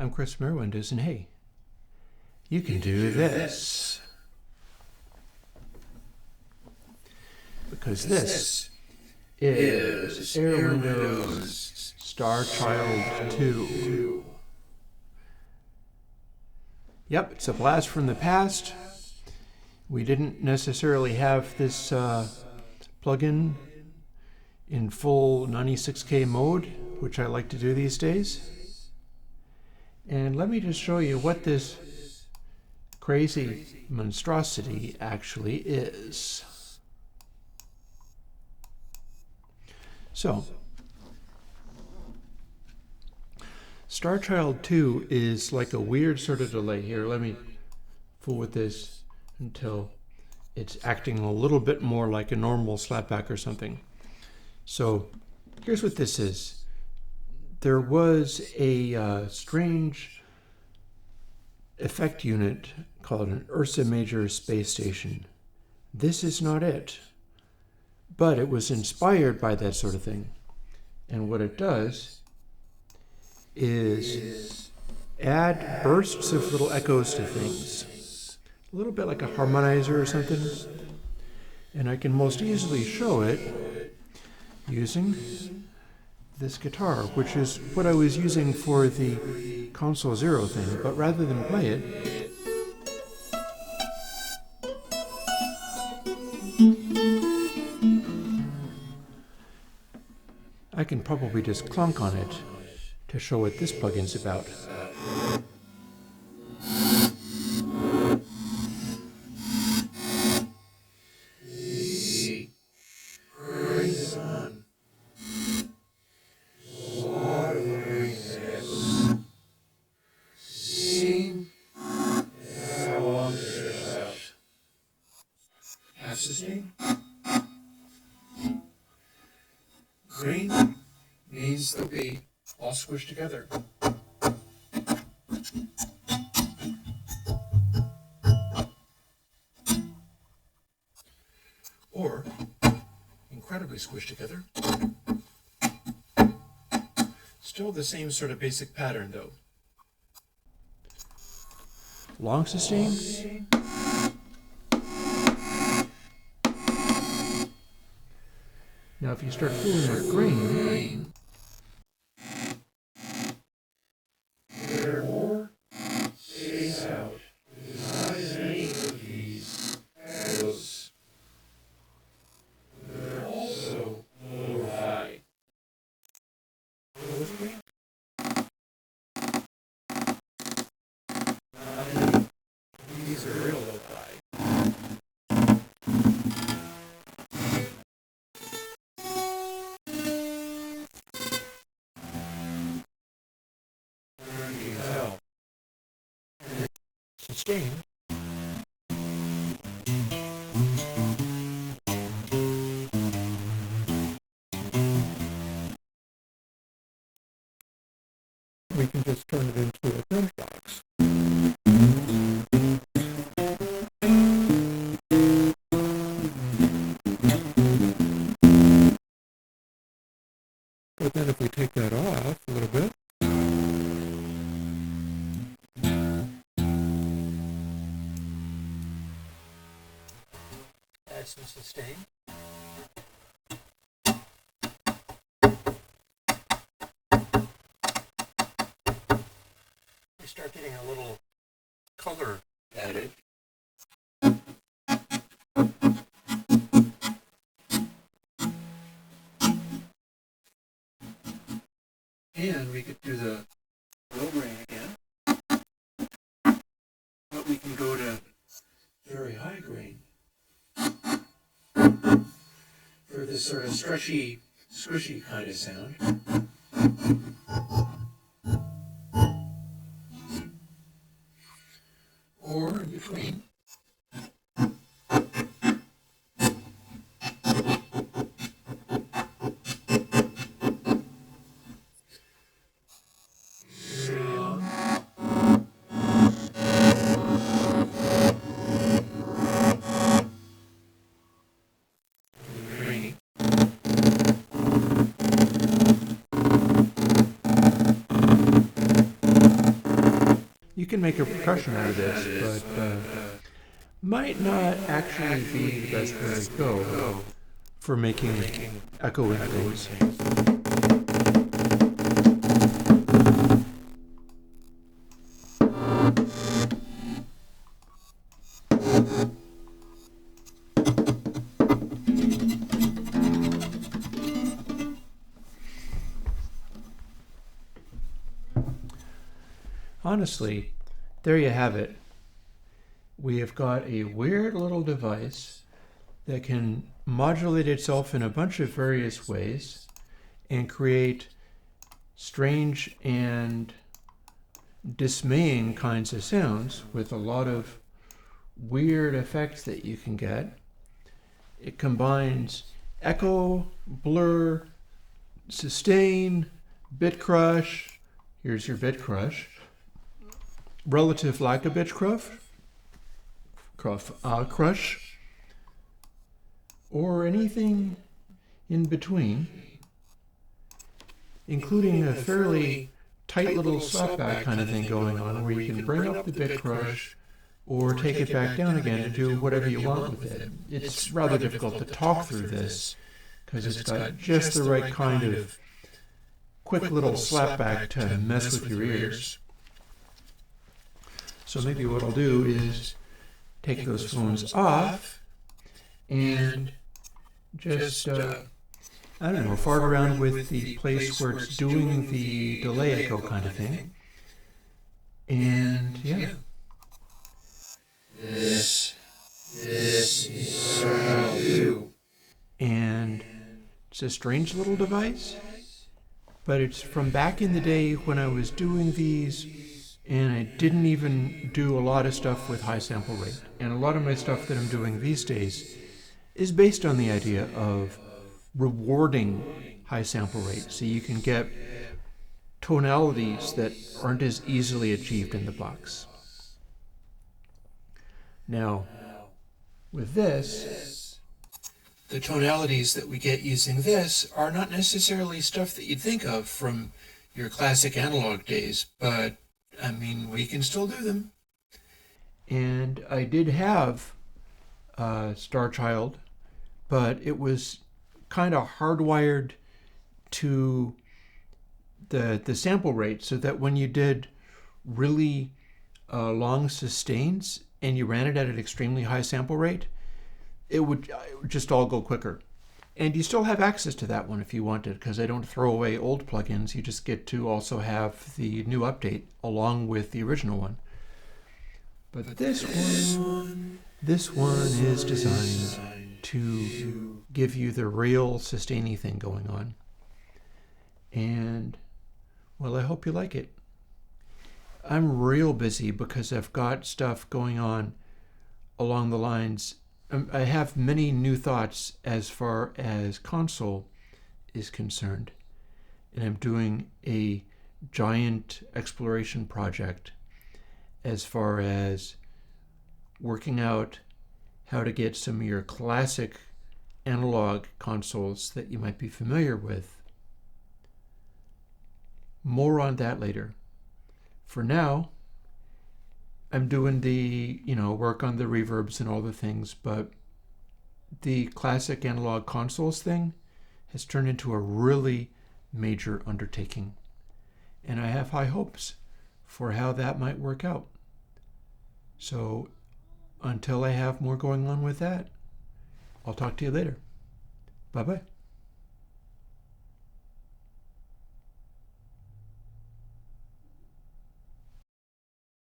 I'm Chris from Airwindows, and hey, you can do this. Because this is Airwindows StarChild 2. Yep, it's a blast from the past. We didn't necessarily have this plugin in full 96K mode, which I like to do these days. And let me just show you what this crazy monstrosity actually is. So, StarChild 2 is like a weird sort of delay. Here, let me fool with this until it's acting a little bit more like a normal slapback or something. So, here's what this is. There was a strange effect unit called an Ursa Major Space Station. This is not it, but it was inspired by that sort of thing. And what it does is add bursts of little echoes to things, a little bit like a harmonizer or something. And I can most easily show it using this guitar, which is what I was using for the console zero thing, but rather than play it, I can probably just clunk on it to show what this plugin's about. Sustain. Green means they'll be all squished together. Or incredibly squished together. Still the same sort of basic pattern though. Long sustain. Now if you start fooling with green, there are more space out. Not as many of these as they're also low high. With green. These are real low high. sustain. We can just turn it into a drum box. But then if we take that off a little bit, add some sustain. We start getting a little color added. And we could do the low grain again. But we can go to very high grain for this sort of stretchy, squishy kind of sound. Or in between. can make a percussion out of this, but might not actually be the best way to go for making echoing things. Honestly, there you have it. We have got a weird little device that can modulate itself in a bunch of various ways and create strange and dismaying kinds of sounds with a lot of weird effects that you can get. It combines echo, blur, sustain, bit crush. Here's your bit crush. Relative lack of bit crush, or anything in between, including a fairly tight little slapback kind of thing going on where you can bring up the bit crush or take it back down again and do whatever you want with it. It's rather difficult to talk through this because it's got just the right kind of quick little slapback to mess with your ears. So maybe what I'll do is take those phones off and just, I don't know, fart around with the place where it's doing the delay echo kind of thing. And yeah. This is StarChild2. And it's a strange little device, but it's from back in the day when I was doing these. And I didn't even do a lot of stuff with high sample rate. And a lot of my stuff that I'm doing these days is based on the idea of rewarding high sample rate. So you can get tonalities that aren't as easily achieved in the box. Now, with this, the tonalities that we get using this are not necessarily stuff that you'd think of from your classic analog days, but I mean, we can still do them. And I did have StarChild, but it was kind of hardwired to the sample rate so that when you did really long sustains and you ran it at an extremely high sample rate, it would just all go quicker. And you still have access to that one if you wanted, because I don't throw away old plugins. You just get to also have the new update along with the original one. But this one is designed to give you the real sustaining thing going on. And, well, I hope you like it. I'm real busy because I've got stuff going on along the lines. I have many new thoughts as far as console is concerned, and I'm doing a giant exploration project as far as working out how to get some of your classic analog consoles that you might be familiar with. More on that later. For now, I'm doing the, work on the reverbs and all the things, but the classic analog consoles thing has turned into a really major undertaking. And I have high hopes for how that might work out. So until I have more going on with that, I'll talk to you later. Bye-bye.